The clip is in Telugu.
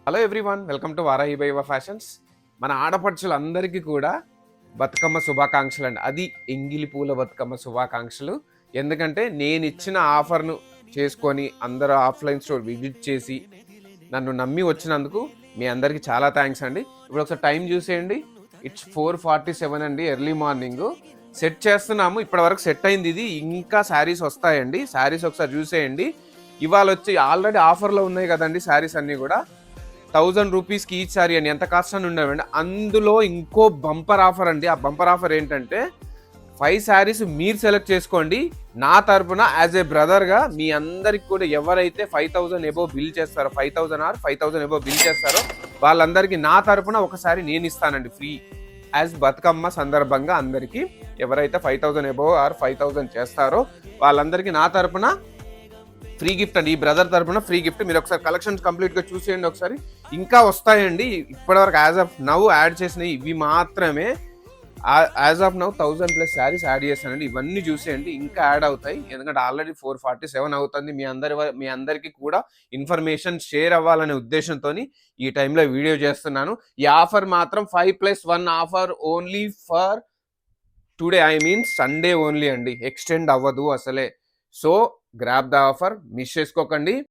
Hello everyone, welcome to Varahi Baiva Fashions. మన ఆడపడుచులందరికీ కూడా బతుకమ్మ శుభాకాంక్షలు అండి. అది ఎంగిలి పూల బతుకమ్మ శుభాకాంక్షలు. ఎందుకంటే నేను ఇచ్చిన ఆఫర్ను చేసుకొని అందరూ ఆఫ్లైన్ స్టోర్ విజిట్ చేసి నన్ను నమ్మి వచ్చినందుకు మీ అందరికీ చాలా థ్యాంక్స్ అండి. ఇప్పుడు ఒకసారి టైం చూసేయండి. ఇట్స్ 4:47 అండి, ఎర్లీ మార్నింగ్. సెట్ చేస్తున్నాము, ఇప్పటివరకు సెట్ అయింది. ఇది ఇంకా శారీస్ వస్తాయండి. శారీస్ ఒకసారి చూసేయండి. ఇవాళ వచ్చి ఆల్రెడీ ఆఫర్లో ఉన్నాయి కదండి శారీస్ అన్నీ కూడా. 1000 రూపీస్కి ఈచ్ సారీ అని ఎంత కాస్ట్ అని ఉండేవండి. అందులో ఇంకో బంపర్ ఆఫర్ అండి. ఆ బంపర్ ఆఫర్ ఏంటంటే 5 శారీస్ మీరు సెలెక్ట్ చేసుకోండి. నా తరపున యాజ్ ఏ బ్రదర్గా మీ అందరికి కూడా ఎవరైతే 5000 ఎబో బిల్ చేస్తారో, 5000 ఆర్ 5000 ఎబో బిల్ చేస్తారో వాళ్ళందరికీ నా తరపున ఒకసారి నేను ఇస్తానండి ఫ్రీ. యాజ్ బతుకమ్మ సందర్భంగా అందరికీ ఎవరైతే 5000 ఎబో ఆర్ 5000 చేస్తారో వాళ్ళందరికీ నా తరపున ఫ్రీ గిఫ్ట్ అండి. ఈ బ్రదర్ తరపున ఫ్రీ గిఫ్ట్. మీరు ఒకసారి కలెక్షన్స్ కంప్లీట్గా చూసేయండి. ఒకసారి ఇంకా వస్తాయండి. ఇప్పటివరకు యాజ్ ఆఫ్ నౌ యాడ్ చేసినవి ఇవి మాత్రమే. As of now 1000+ saris add చేశానండి. ఇవన్నీ చూసేయండి, ఇంకా యాడ్ అవుతాయి. ఎందుకంటే ఆల్రెడీ 4:47 అవుతుంది. మీ అందరికీ కూడా ఇన్ఫర్మేషన్ షేర్ అవ్వాలనే ఉద్దేశంతో ఈ టైంలో వీడియో చేస్తున్నాను. ఈ ఆఫర్ మాత్రం 5+1 offer only for today, I mean Sunday only అండి. ఎక్స్టెండ్ అవ్వదు అసలే. So grab the offer, miss చేసుకోకండి.